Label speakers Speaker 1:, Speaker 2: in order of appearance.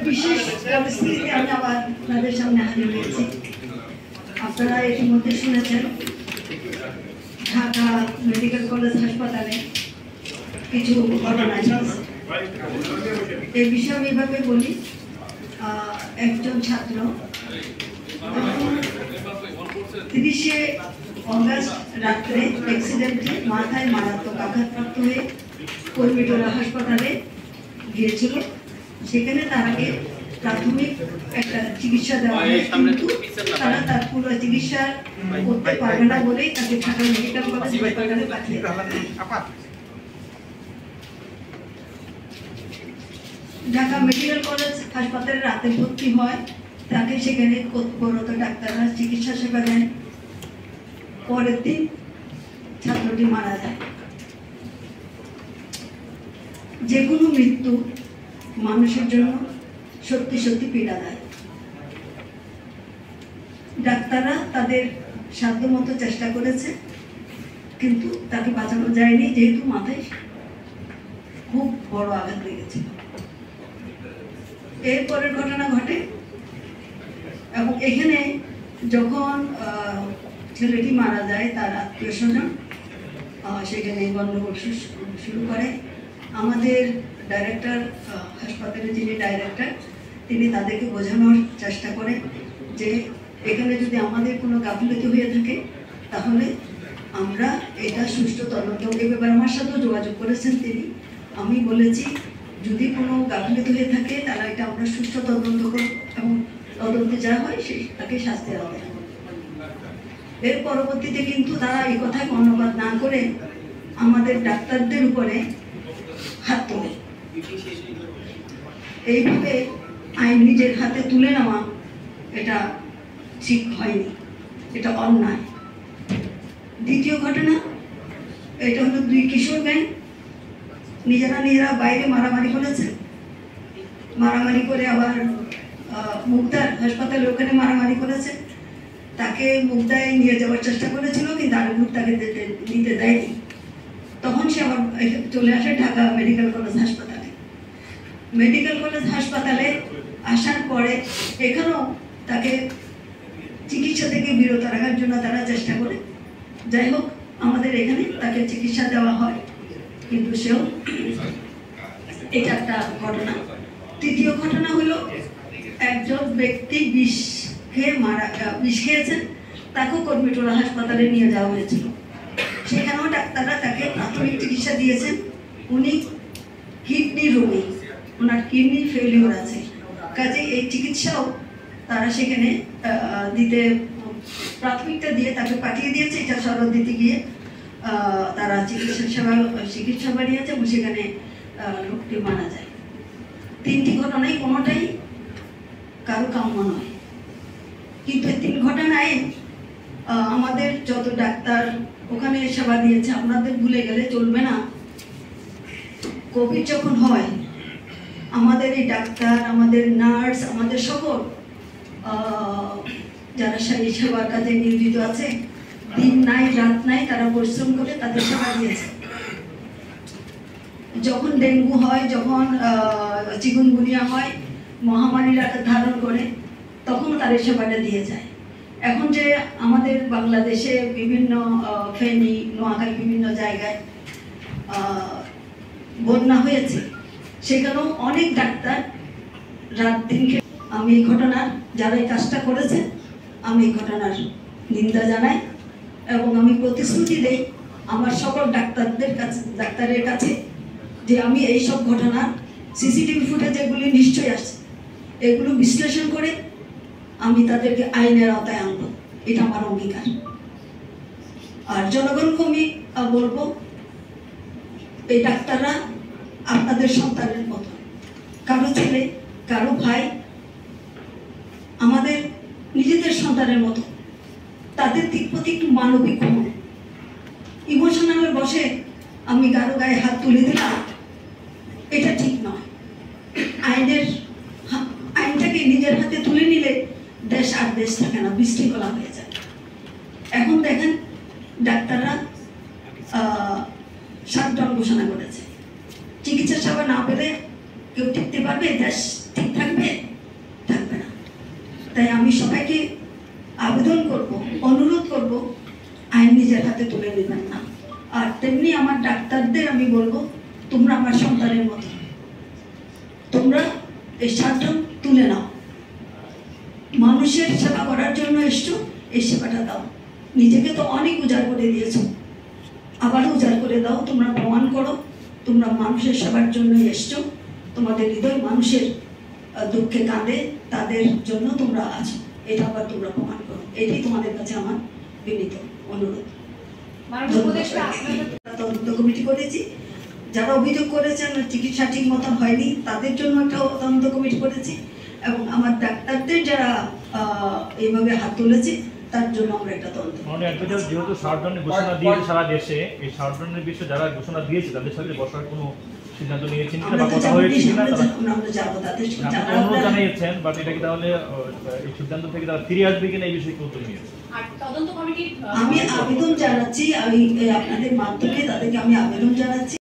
Speaker 1: বিশেষ পরিস্থিতিতে আমি আবার আপনাদের সামনে হাজির হয়েছি। আপনারা ইতিমধ্যে শুনেছেন ঢাকা মেডিকেল কলেজ হাসপাতালে কিছু ঘটনা ঘটেছে। এই বিষয়ে আমি এভাবে বলি, একজন ছাত্র 30শে অগাস্ট রাত্রে অ্যাক্সিডেন্টে মাথায় মারাত্মক আঘাতপ্রাপ্ত হয়ে কর্মীটোলা হাসপাতালে গিয়েছিল। সেখানে তাকে প্রাথমিক একটা চিকিৎসা দেওয়া হয়, কিন্তু তারা তার পুরো চিকিৎসা করতে পারবে না বলেই তাকে ঢাকা মেডিকেল কলেজ হাসপাতালে পাঠিয়ে ঢাকা মেডিকেল কলেজ হাসপাতালে রাতে ভর্তি হয়। তাকে সেখানে কর্তব্যরত ডাক্তাররা চিকিৎসা সেবা দেন। পরের দিন ছাত্রটি মারা যায়। যে কোনো মৃত্যু মানুষের জন্য সত্যি সত্যি পীড়াদায়ক। ডাক্তাররা তাদের সাধ্যমতো চেষ্টা করেছে, কিন্তু তাকে বাঁচানো যায়নি, যেহেতু মাথায় খুব বড় আঘাত লেগেছিল। এরপরের ঘটনা ঘটে এবং এখানে যখন ছেলেটি মারা যায় তার আত্মীয় স্বজন সেখানে গণ্ডগোল শুরু করে। আমাদের ডাইরেক্টর, হাসপাতালের যিনি ডাইরেক্টর, তিনি তাদেরকে বোঝানোর চেষ্টা করেন যে এখানে যদি আমাদের কোনো গাফিলতি হয়ে থাকে তাহলে আমরা এটা সুষ্ঠু তদন্ত, এই ব্যাপারে আমার সাথেও যোগাযোগ করেছেন তিনি। আমি বলেছি যদি কোনো গাফিলতি হয়ে থাকে তাহলে এটা আমরা সুষ্ঠু তদন্ত করব এবং তদন্তে যা হয় তাকে শাস্তি দেওয়া হবে। এর পরবর্তীতে কিন্তু তারা এই কথায় কর্ণপাত না করে আমাদের ডাক্তারদের উপরে হাত তোলে। এইভাবে আইন নিজের হাতে তুলে নেওয়া এটা ঠিক হয়নি, এটা অন্যায়। দ্বিতীয় ঘটনা, এটা হলো 2 কিশোর গ্যাং নিজেরা বাইরে মারামারি করেছে। মারামারি করে আবার মুগদার হাসপাতালে ওখানে মারামারি করেছে। তাকে মুগদায় নিয়ে যাওয়ার চেষ্টা করেছিল, কিন্তু আরেকবার তাকে নিতে দেয়নি। তখন সে আবার চলে আসে ঢাকা মেডিকেল কলেজ হাসপাতালে। মেডিকেল কলেজ হাসপাতালে আসার পরে এখানেও তাকে চিকিৎসা থেকে বিরত রাখার জন্য তারা চেষ্টা করে। যাই হোক, আমাদের এখানে তাকে চিকিৎসা দেওয়া হয়, কিন্তু সেও, এটা একটা ঘটনা। তৃতীয় ঘটনা হলো একজন ব্যক্তি বিষ খেয়েছেন, তাকেও কর্মীটোলা হাসপাতালে নিয়ে যাওয়া হয়েছিল। সেখানেও ডাক্তাররা তাকে প্রাথমিক চিকিৎসা দিয়েছেন। উনি কিডনি রোগী, ওনার কিডনি ফেলিওর আছে, কাজে এই চিকিৎসাও তারা সেখানে দিতে প্রাথমিকটা দিয়ে তাকে পাঠিয়ে দিয়েছে। এটা শরৎ দিতে গিয়ে তারা চিকিৎসা বাড়িয়েছে এবং সেখানে লোকটি মারা যায়। 3টি ঘটনায় কোনোটাই কারো কাম্য নয়, কিন্তু এই 3 ঘটনায় আমাদের যত ডাক্তার ওখানে সেবা দিয়েছে আপনাদের ভুলে গেলে চলবে না। কোভিড যখন হয় আমাদের এই ডাক্তার, আমাদের নার্স, আমাদের সকল যারা এই সেবার কাজে নিয়োজিত আছে, দিন নাই রাত নাই তারা পরিশ্রম করে তাদের সেবা দিয়েছে। যখন ডেঙ্গু হয়, যখন চিকুনগুনিয়া হয়, মহামারীর আকার ধারণ করে, তখন তাদের সেবাটা দিয়ে যায়। এখন যে আমাদের বাংলাদেশে বিভিন্ন ফেনী, নোয়াখালী বিভিন্ন জায়গায় বন্যা হয়েছে, সেখানেও অনেক ডাক্তার রাত দিন। আমি এই ঘটনার, যারা এই কাজটা করেছে, আমি এই ঘটনার নিন্দা জানাই এবং আমি প্রতিশ্রুতি দেই আমার সকল ডাক্তারের কাছে যে আমি এই সব ঘটনার সিসিটিভি ফুটেজ যেগুলি নিশ্চয়ই আসছে, এগুলো বিশ্লেষণ করে আমি তাদেরকে আইনের আওতায় আনব, এটা আমার অঙ্গীকার। আর জনগণকে আমি বলবো, এই ডাক্তাররা আপনাদের সন্তানের মতো, কারো ছেলে, কারো ভাই, আমাদের নিজেদের সন্তানের মতো। তাদের দিক প্রতি একটু মানবিক হন। ইমোশনালের বসে আমি কারো গায়ে হাত তুলে দিলাম, এটা ঠিক নয়। আইনটাকে নিজের হাতে তুলে নিলে দেশ আর দেশ থাকে না, বিশৃঙ্খলা হয়ে যায়। এখন দেখেন ডাক্তাররা শাটডাউন ঘোষণা করেছে। চিকিৎসা সেবা না পেলে কেউ টিকতে পারবে? দেশ ঠিক থাকবে? সবাইকে আবেদন করব, অনুরোধ করব, আইন নিজের হাতে তুলে নেবেন না। আর তেমনি আমার ডাক্তারদের আমি বলবো, তোমরা আমার সন্তানের মতো, তোমরা এই স্বার্থ তুলে নাও। মানুষের সেবা করার জন্য এসছো, এই সেবাটা দাও। নিজেকে তো অনেক উজাড় করে দিয়েছো, আবার উজাড় করে দাও। তোমরা প্রমাণ করো তোমরা মানুষের সেবার জন্য এসছো, তোমাদের হৃদয় মানুষের দুঃখে কাঁদে, তাদের জন্য তোমরা আছো, এটা আবার তোমরা প্রমাণ করো। এটাই তোমাদের কাছে আমার বিনীত অনুরোধ। তদন্ত কমিটি করেছি, যারা অভিযোগ করেছেন চিকিৎসা ঠিক মতো হয়নি তাদের জন্য একটা তদন্ত কমিটি করেছি, এবং আমার ডাক্তারদের যারা এইভাবে হাত তুলেছে তার জন্য আমরা একটা তদন্ত।
Speaker 2: যেহেতু শাটডাউনের ঘোষণা দিয়েছে সারা দেশে, এই শাটডাউনের বিষয়ে যারা ঘোষণা দিয়েছে তাদের সাথে বসার কোনো সিদ্ধান্ত নিয়েছেন কিনা বা কথা হয়েছে কিনা
Speaker 1: আমরা যাবো তাদের সাথে,
Speaker 2: অনুরোধ জানিয়েছেন, বাট এটা কি তাহলে এই সিদ্ধান্ত থেকে তারা ফিরে আসবে কিনা এই বিষয়ে উত্তর নিয়েছে?
Speaker 1: আমি আবেদন জানাচ্ছি, আমি আপনাদের মাধ্যমে তাদেরকে আমি আবেদন জানাচ্ছি।